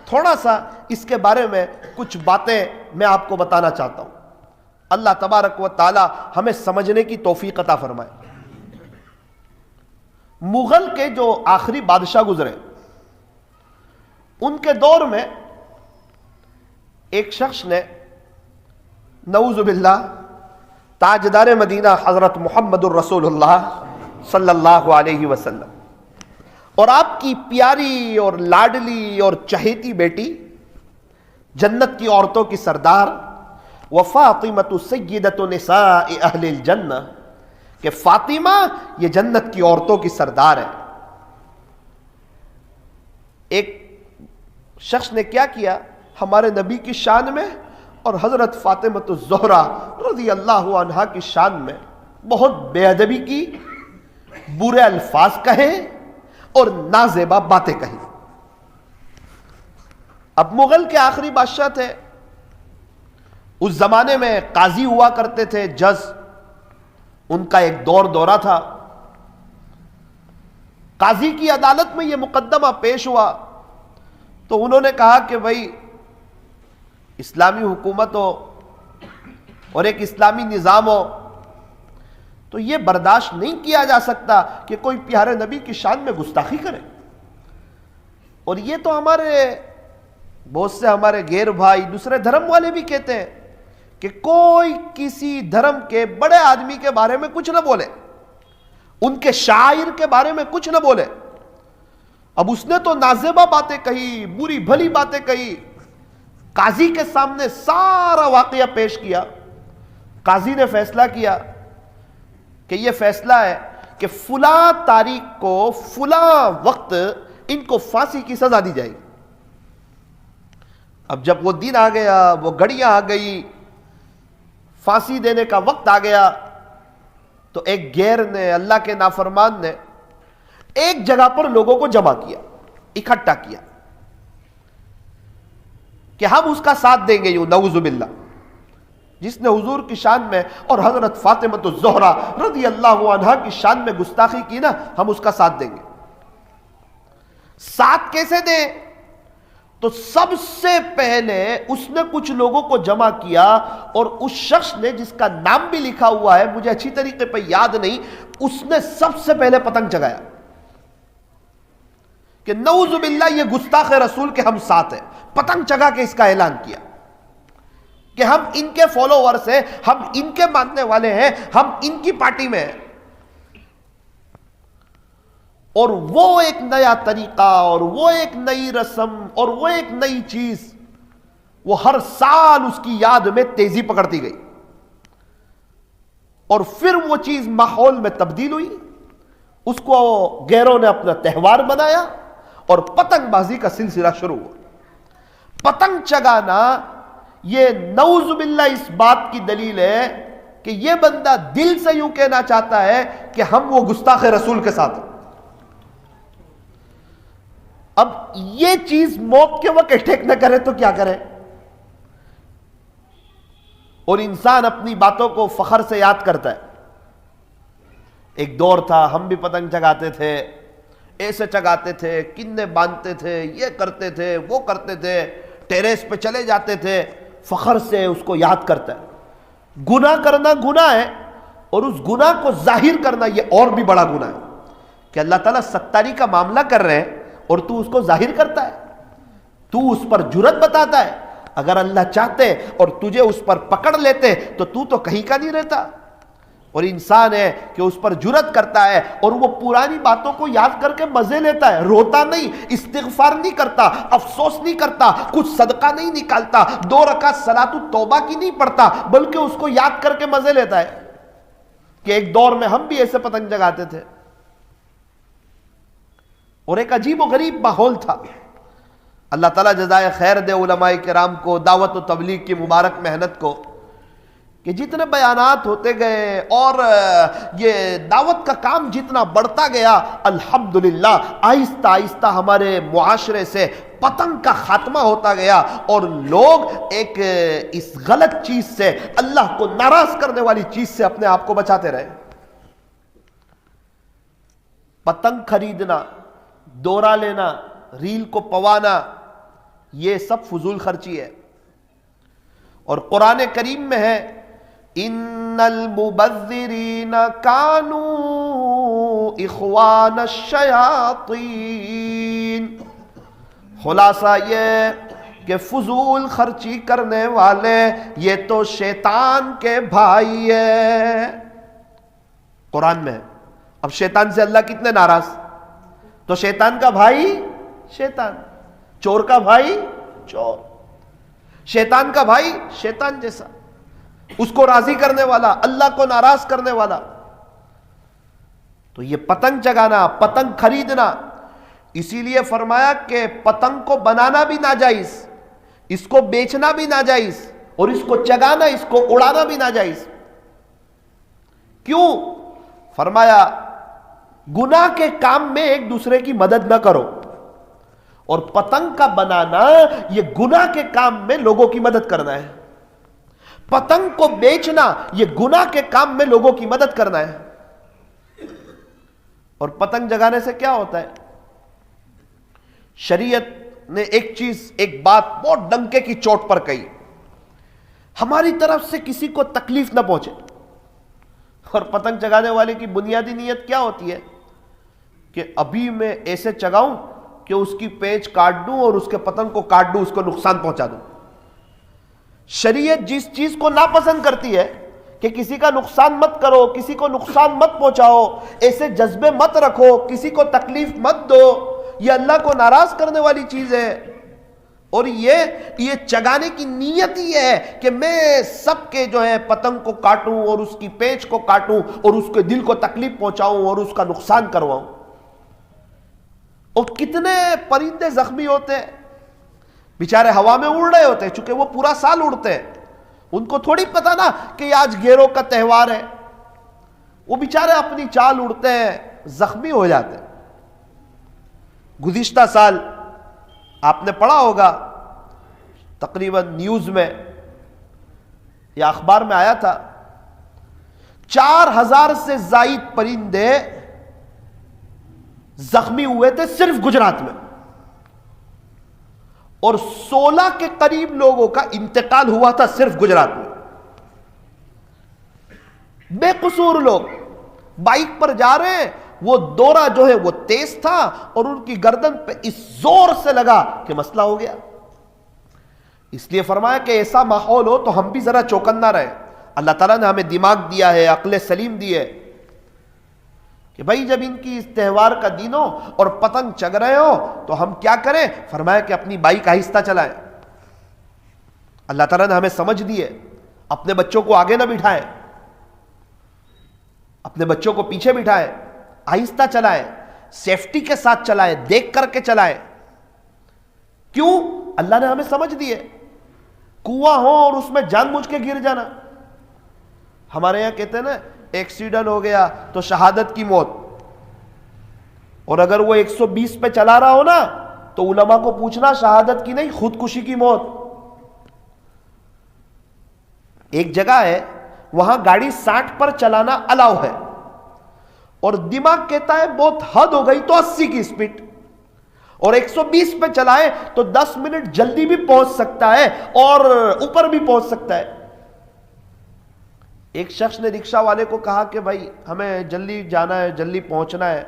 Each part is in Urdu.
تھوڑا سا اس کے بارے میں کچھ باتیں میں آپ کو بتانا چاہتا ہوں. اللہ تبارک و تعالی ہمیں سمجھنے کی توفیق عطا فرمائے. مغل کے جو آخری بادشاہ گزرے، ان کے دور میں ایک شخص نے نعوذ باللہ تاجدار مدینہ حضرت محمد الرسول اللہ صلی اللہ علیہ وسلم اور آپ کی پیاری اور لاڈلی اور چہیتی بیٹی، جنت کی عورتوں کی سردار، وفاطمۃ سیدۃ نساء اہل الجنہ، کہ فاطمہ یہ جنت کی عورتوں کی سردار ہے. ایک شخص نے کیا کیا ہمارے نبی کی شان میں اور حضرت فاطمۃ الزہرا رضی اللہ عنہا کی شان میں بہت بے ادبی کی، برے الفاظ کہے اور نازیبا باتیں کہی. اب مغل کے آخری بادشاہ تھے، اس زمانے میں قاضی ہوا کرتے تھے، جج، ان کا ایک دورہ تھا. قاضی کی عدالت میں یہ مقدمہ پیش ہوا تو انہوں نے کہا کہ بھائی اسلامی حکومت ہو اور ایک اسلامی نظام ہو تو یہ برداشت نہیں کیا جا سکتا کہ کوئی پیارے نبی کی شان میں گستاخی کرے. اور یہ تو ہمارے بہت سے ہمارے غیر بھائی دوسرے دھرم والے بھی کہتے ہیں کہ کوئی کسی دھرم کے بڑے آدمی کے بارے میں کچھ نہ بولے، ان کے شاعر کے بارے میں کچھ نہ بولے. اب اس نے تو نازیبا باتیں کہی، بری بھلی باتیں کہی. قاضی کے سامنے سارا واقعہ پیش کیا. قاضی نے فیصلہ کیا کہ یہ فیصلہ ہے کہ فلاں تاریخ کو فلاں وقت ان کو پھانسی کی سزا دی جائے گی. اب جب وہ دن آ گیا، وہ گھڑیاں آ گئی، پھانسی دینے کا وقت آ گیا تو ایک غیر نے، اللہ کے نافرمان نے ایک جگہ پر لوگوں کو جمع کیا، اکٹھا کیا کہ ہم اس کا ساتھ دیں گے. یوں نعوذ باللہ، جس نے حضور کی شان میں اور حضرت فاطمۃ الزہرا رضی اللہ عنہا کی شان میں گستاخی کی نا، ہم اس کا ساتھ دیں گے. ساتھ کیسے دیں؟ تو سب سے پہلے اس نے کچھ لوگوں کو جمع کیا اور اس شخص نے، جس کا نام بھی لکھا ہوا ہے مجھے اچھی طریقے پہ یاد نہیں، اس نے سب سے پہلے پتنگ چگایا کہ نعوذ باللہ یہ گستاخ رسول کے ہم ساتھ ہیں. پتنگ چگا کے اس کا اعلان کیا کہ ہم ان کے فالوورز ہیں، ہم ان کے ماننے والے ہیں، ہم ان کی پارٹی میں ہیں. اور وہ ایک نیا طریقہ اور وہ ایک نئی رسم اور وہ ایک نئی چیز، وہ ہر سال اس کی یاد میں تیزی پکڑتی گئی اور پھر وہ چیز ماحول میں تبدیل ہوئی. اس کو غیروں نے اپنا تہوار بنایا اور پتنگ بازی کا سلسلہ شروع ہوا. پتنگ چگانا یہ نعوذ باللہ اس بات کی دلیل ہے کہ یہ بندہ دل سے یوں کہنا چاہتا ہے کہ ہم وہ گستاخ رسول کے ساتھ ہیں. اب یہ چیز موت کے وقت اٹیک نہ کرے تو کیا کرے؟ اور انسان اپنی باتوں کو فخر سے یاد کرتا ہے. ایک دور تھا ہم بھی پتنگ چگاتے تھے، ایسے چگاتے تھے، کننے باندھتے تھے، یہ کرتے تھے، وہ کرتے تھے، ٹیریس پہ چلے جاتے تھے. فخر سے اس کو یاد کرتا ہے. گناہ کرنا گناہ ہے اور اس گناہ کو ظاہر کرنا یہ اور بھی بڑا گناہ ہے کہ اللہ تعالیٰ ستاری کا معاملہ کر رہے ہیں اور تو اس کو ظاہر کرتا ہے، تو اس پر جرأت بتاتا ہے. اگر اللہ چاہتے اور تجھے اس پر پکڑ لیتے تو کہیں کا نہیں رہتا. اور انسان ہے کہ اس پر جرأت کرتا ہے اور وہ پرانی باتوں کو یاد کر کے مزے لیتا ہے. روتا نہیں، استغفار نہیں کرتا، افسوس نہیں کرتا، کچھ صدقہ نہیں نکالتا، 2 رکعت صلاۃ التوبہ کی نہیں پڑھتا، بلکہ اس کو یاد کر کے مزے لیتا ہے کہ ایک دور میں ہم بھی ایسے پتنگ جگاتے تھے. اور ایک عجیب و غریب ماحول تھا. اللہ تعالیٰ جزائے خیر دے علماء کرام کو، دعوت و تبلیغ کی مبارک محنت کو، کہ جتنے بیانات ہوتے گئے اور یہ دعوت کا کام جتنا بڑھتا گیا، الحمدللہ آہستہ آہستہ ہمارے معاشرے سے پتنگ کا خاتمہ ہوتا گیا اور لوگ ایک اس غلط چیز سے، اللہ کو ناراض کرنے والی چیز سے اپنے آپ کو بچاتے رہے۔ پتنگ خریدنا، دورہ لینا، ریل کو پوانا، یہ سب فضول خرچی ہے۔ اور قرآن کریم میں ہے ان المبذرین کانوا اخوان الشیاطین، خلاصہ یہ کہ فضول خرچی کرنے والے یہ تو شیطان کے بھائی ہیں۔ قرآن میں ہے۔ اب شیطان سے اللہ کتنے ناراض؟ تو شیطان کا بھائی شیطان، چور کا بھائی چور، شیطان کا بھائی شیطان جیسا، اس کو راضی کرنے والا، اللہ کو ناراض کرنے والا۔ تو یہ پتنگ چگانا، پتنگ خریدنا، اسی لیے فرمایا کہ پتنگ کو بنانا بھی ناجائز، اس کو بیچنا بھی ناجائز، اور اس کو چگانا، اس کو اڑانا بھی ناجائز۔ کیوں؟ فرمایا گناہ کے کام میں ایک دوسرے کی مدد نہ کرو، اور پتنگ کا بنانا یہ گناہ کے کام میں لوگوں کی مدد کرنا ہے۔ پتنگ کو بیچنا یہ گناہ کے کام میں لوگوں کی مدد کرنا ہے۔ اور پتنگ جگانے سے کیا ہوتا ہے؟ شریعت نے ایک چیز، ایک بات بہت ڈنکے کی چوٹ پر کہی، ہماری طرف سے کسی کو تکلیف نہ پہنچے۔ اور پتنگ چگانے والے کی بنیادی نیت کیا ہوتی ہے کہ ابھی میں ایسے چگاؤں کہ اس کی پیچ کاٹ دوں اور اس کے پتنگ کو کاٹ دوں، اس کو نقصان پہنچا دوں۔ شریعت جس چیز کو ناپسند کرتی ہے کہ کسی کا نقصان مت کرو، کسی کو نقصان مت پہنچاؤ، ایسے جذبے مت رکھو، کسی کو تکلیف مت دو، یہ اللہ کو ناراض کرنے والی چیز ہے۔ اور یہ چگانے کی نیت ہی ہے کہ میں سب کے جو ہے پتنگ کو کاٹوں اور اس کی پیچ کو کاٹوں اور اس کے دل کو تکلیف پہنچاؤں اور اس کا نقصان کرواؤں۔ اور کتنے پرندے زخمی ہوتے ہیں، بیچارے ہوا میں اڑ رہے ہوتے ہیں، چونکہ وہ پورا سال اڑتے ہیں، ان کو تھوڑی پتا نا کہ آج گیروں کا تہوار ہے، وہ بیچارے اپنی چال اڑتے ہیں، زخمی ہو جاتے ہیں۔ گزشتہ سال آپ نے پڑھا ہوگا، تقریباً نیوز میں یا اخبار میں آیا تھا، 4000 سے زائد پرندے زخمی ہوئے تھے صرف گجرات میں، اور 16 کے قریب لوگوں کا انتقال ہوا تھا صرف گجرات میں۔ بے قصور لوگ بائک پر جا رہے ہیں، وہ دورہ جو ہے وہ تیز تھا اور ان کی گردن پہ اس زور سے لگا کہ مسئلہ ہو گیا۔ اس لیے فرمایا کہ ایسا ماحول ہو تو ہم بھی ذرا چوکنا رہے۔ اللہ تعالیٰ نے ہمیں دماغ دیا ہے، عقل سلیم دی ہے کہ بھائی جب ان کی اس تہوار کا دن ہو اور پتنگ چگ رہے ہو تو ہم کیا کریں؟ فرمایا کہ اپنی بائک آہستہ چلائیں۔ اللہ تعالیٰ نے ہمیں سمجھ دی ہے، اپنے بچوں کو آگے نہ بٹھائیں، اپنے بچوں کو پیچھے بٹھائیں، آہستہ چلائیں، سیفٹی کے ساتھ چلائیں، دیکھ کر کے چلائیں۔ کیوں؟ اللہ نے ہمیں سمجھ دی ہے۔ کنواں ہو اور اس میں جان بوجھ کے گر جانا، ہمارے یہاں کہتے ہیں نا ایکسیڈنٹ ہو گیا تو شہادت کی موت، اور اگر وہ 120 پہ چلا رہا ہو نا تو علماء کو پوچھنا شہادت کی نہیں، خودکشی کی موت۔ ایک جگہ ہے وہاں گاڑی 60 پر چلانا الاؤ ہے، اور دماغ کہتا ہے بہت حد ہو گئی تو 80 کی سپیڈ، اور 120 پہ چلائے تو 10 منٹ جلدی بھی پہنچ سکتا ہے اور اوپر بھی پہنچ سکتا ہے۔ ایک شخص نے رکشہ والے کو کہا کہ بھائی ہمیں جلدی جانا ہے، جلدی پہنچنا ہے۔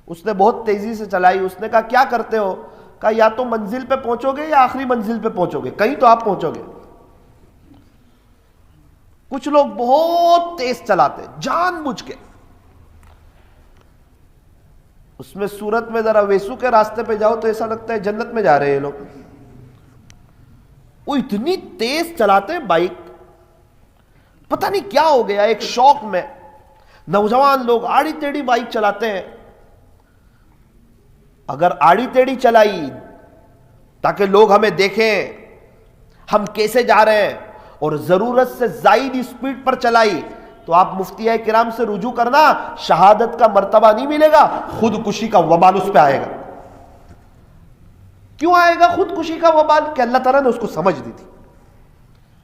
اس نے بہت تیزی سے چلائی۔ اس نے کہا کیا کرتے ہو؟ کہا یا تو منزل پہ پہنچو گے یا آخری منزل پہ پہنچو گے، کہیں تو آپ پہنچو گے۔ کچھ لوگ بہت تیز چلاتے جان بوجھ کے، اس میں صورت میں ذرا ویسو کے راستے پہ جاؤ تو ایسا لگتا ہے جنت میں جا رہے ہیں لوگ۔ وہ اتنی تیز چلاتے ہیں بائک، پتہ نہیں کیا ہو گیا، ایک شوق میں نوجوان لوگ آڑی ٹیڑھی بائک چلاتے ہیں۔ اگر آڑی ٹیڑھی چلائی تاکہ لوگ ہمیں دیکھیں ہم کیسے جا رہے ہیں، اور ضرورت سے زائد اسپیڈ پر چلائی تو آپ مفتیہ کرام سے رجوع کرنا، شہادت کا مرتبہ نہیں ملے گا، خودکشی کا وبال اس پہ آئے گا۔ کیوں آئے گا خودکشی کا وبال؟ کہ اللہ تعالیٰ نے اس کو سمجھ دی تھی،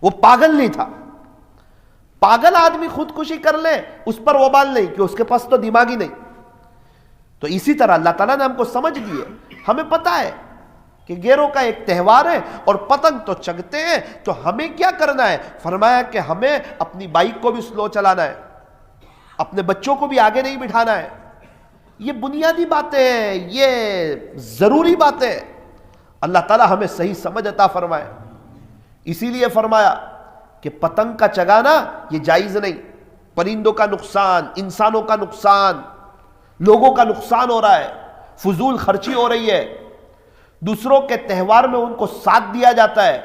وہ پاگل نہیں تھا۔ پاگل آدمی خودکشی کر لے اس پر وبال نہیں، کہ اس کے پاس تو دماغ ہی نہیں۔ تو اسی طرح اللہ تعالیٰ نے ہم کو سمجھ دی ہے، ہمیں پتا ہے کہ گیروں کا ایک تہوار ہے اور پتنگ تو چگتے ہیں، تو ہمیں کیا کرنا ہے؟ فرمایا کہ ہمیں اپنی بائک کو بھی سلو چلانا ہے، اپنے بچوں کو بھی آگے نہیں بٹھانا ہے۔ یہ بنیادی باتیں ہیں، یہ ضروری باتیں ہیں۔ اللہ تعالیٰ ہمیں صحیح سمجھ عطا فرمائے۔ اسی لیے فرمایا کہ پتنگ کا چگانا یہ جائز نہیں، پرندوں کا نقصان، انسانوں کا نقصان، لوگوں کا نقصان ہو رہا ہے، فضول خرچی ہو رہی ہے، دوسروں کے تہوار میں ان کو ساتھ دیا جاتا ہے۔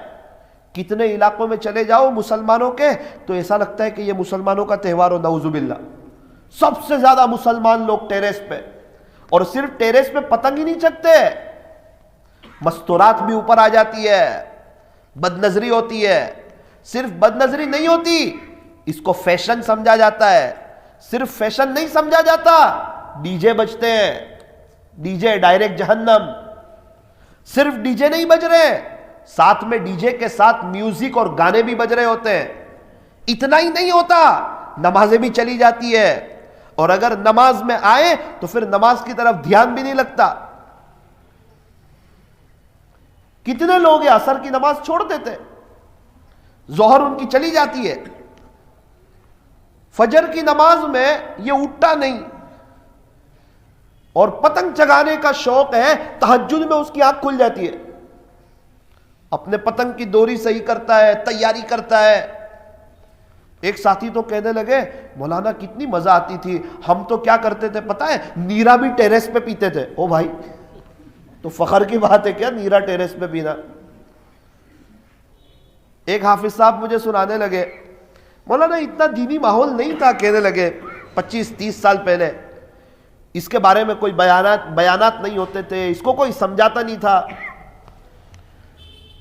کتنے علاقوں میں چلے جاؤ مسلمانوں کے تو ایسا لگتا ہے کہ یہ مسلمانوں کا تہوار ہو، نعوذ باللہ۔ سب سے زیادہ مسلمان لوگ ٹیریس پہ، اور صرف ٹیریس پہ پتنگ ہی نہیں چگتے، مستورات بھی اوپر آ جاتی ہے، بد نظری ہوتی ہے۔ صرف بد نظری نہیں ہوتی، اس کو فیشن سمجھا جاتا ہے۔ صرف فیشن نہیں سمجھا جاتا، ڈی جے بجتے ہیں، ڈی جے ڈائریکٹ جہنم۔ صرف ڈی جے نہیں بج رہے، ساتھ میں ڈی جے کے ساتھ میوزک اور گانے بھی بج رہے ہوتے ہیں۔ اتنا ہی نہیں ہوتا، نمازیں بھی چلی جاتی ہے، اور اگر نماز میں آئے تو پھر نماز کی طرف دھیان بھی نہیں لگتا۔ کتنے لوگ ہیں عصر کی نماز چھوڑ دیتے، ظہر ان کی چلی جاتی ہے، فجر کی نماز میں یہ اٹھتا نہیں، اور پتنگ چگانے کا شوق ہے، تہجد میں اس کی آنکھ کھل جاتی ہے، اپنے پتنگ کی دوری صحیح کرتا ہے، تیاری کرتا ہے۔ ایک ساتھی تو کہنے لگے مولانا کتنی مزہ آتی تھی، ہم تو کیا کرتے تھے پتہ ہے، نیرا بھی ٹیریس پہ پیتے تھے۔ او بھائی تو فخر کی بات ہے کیا نیرا ٹیریس پہ پینا؟ ایک حافظ صاحب مجھے سنانے لگے مولانا اتنا دینی ماحول نہیں تھا، کہنے لگے 25-30 سال پہلے اس کے بارے میں کوئی بیانات نہیں ہوتے تھے، اس کو کوئی سمجھاتا نہیں تھا۔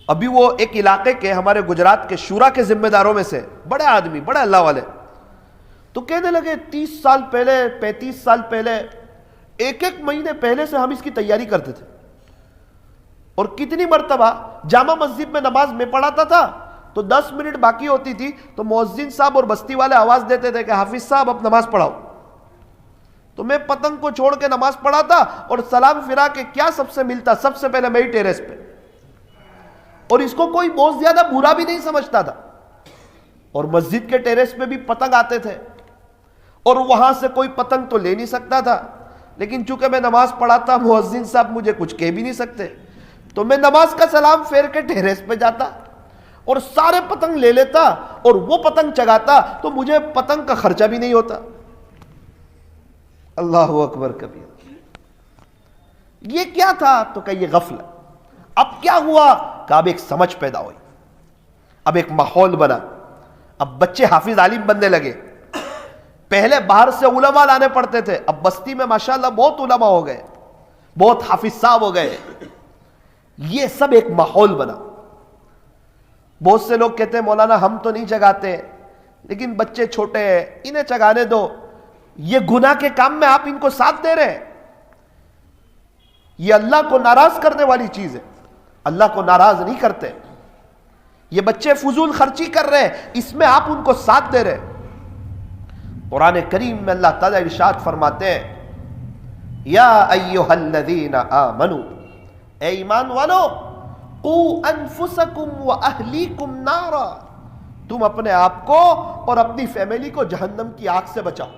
ابھی وہ ایک علاقے کے ہمارے گجرات کے شورا کے ذمہ داروں میں سے بڑے آدمی، بڑے اللہ والے، تو کہنے لگے 30 سال پہلے 35 سال پہلے 1 مہینے پہلے سے ہم اس کی تیاری کرتے تھے، اور کتنی مرتبہ جامع مسجد میں نماز میں پڑھاتا تھا تو 10 منٹ باقی ہوتی تھی تو مؤذن صاحب اور بستی والے آواز دیتے تھے کہ حافظ صاحب اب نماز پڑھاؤ، تو میں پتنگ کو چھوڑ کے نماز پڑھاتا اور سلام پھرا کے کیا سب سے ملتا، سب سے پہلے میں ہی ٹیریس پہ، اور اس کو کوئی بہت زیادہ برا بھی نہیں سمجھتا تھا۔ اور مسجد کے ٹیریس پہ بھی پتنگ آتے تھے، اور وہاں سے کوئی پتنگ تو لے نہیں سکتا تھا، لیکن چونکہ میں نماز پڑھاتا مؤذن صاحب مجھے کچھ کہہ بھی نہیں سکتے، تو میں نماز کا سلام پھیر کے ٹیریس پہ جاتا اور سارے پتنگ لے لیتا اور وہ پتنگ چگاتا، تو مجھے پتنگ کا خرچہ بھی نہیں ہوتا۔ اللہ اکبر کبیر۔ یہ کیا تھا؟ تو کہ یہ غفلت۔ اب کیا ہوا کہ اب ایک سمجھ پیدا ہوئی، اب ایک ماحول بنا، اب بچے حافظ عالم بننے لگے۔ پہلے باہر سے علماء لانے پڑتے تھے، اب بستی میں ماشاءاللہ بہت علماء ہو گئے، بہت حافظ صاحب ہو گئے۔ یہ سب ایک ماحول بنا۔ بہت سے لوگ کہتے ہیں مولانا ہم تو نہیں چگاتے، لیکن بچے چھوٹے ہیں انہیں چگانے دو، یہ گناہ کے کام میں آپ ان کو ساتھ دے رہے ہیں، یہ اللہ کو ناراض کرنے والی چیز ہے، اللہ کو ناراض نہیں کرتے۔ یہ بچے فضول خرچی کر رہے ہیں، اس میں آپ ان کو ساتھ دے رہے ہیں۔ قرآن کریم میں اللہ تعالیٰ ارشاد فرماتے ہیں یا ایھا الذین آمنوا، اے ایمان والو، قوا انفسکم واہلیکم نارا، تم اپنے آپ کو اور اپنی فیملی کو جہنم کی آگ سے بچاؤ۔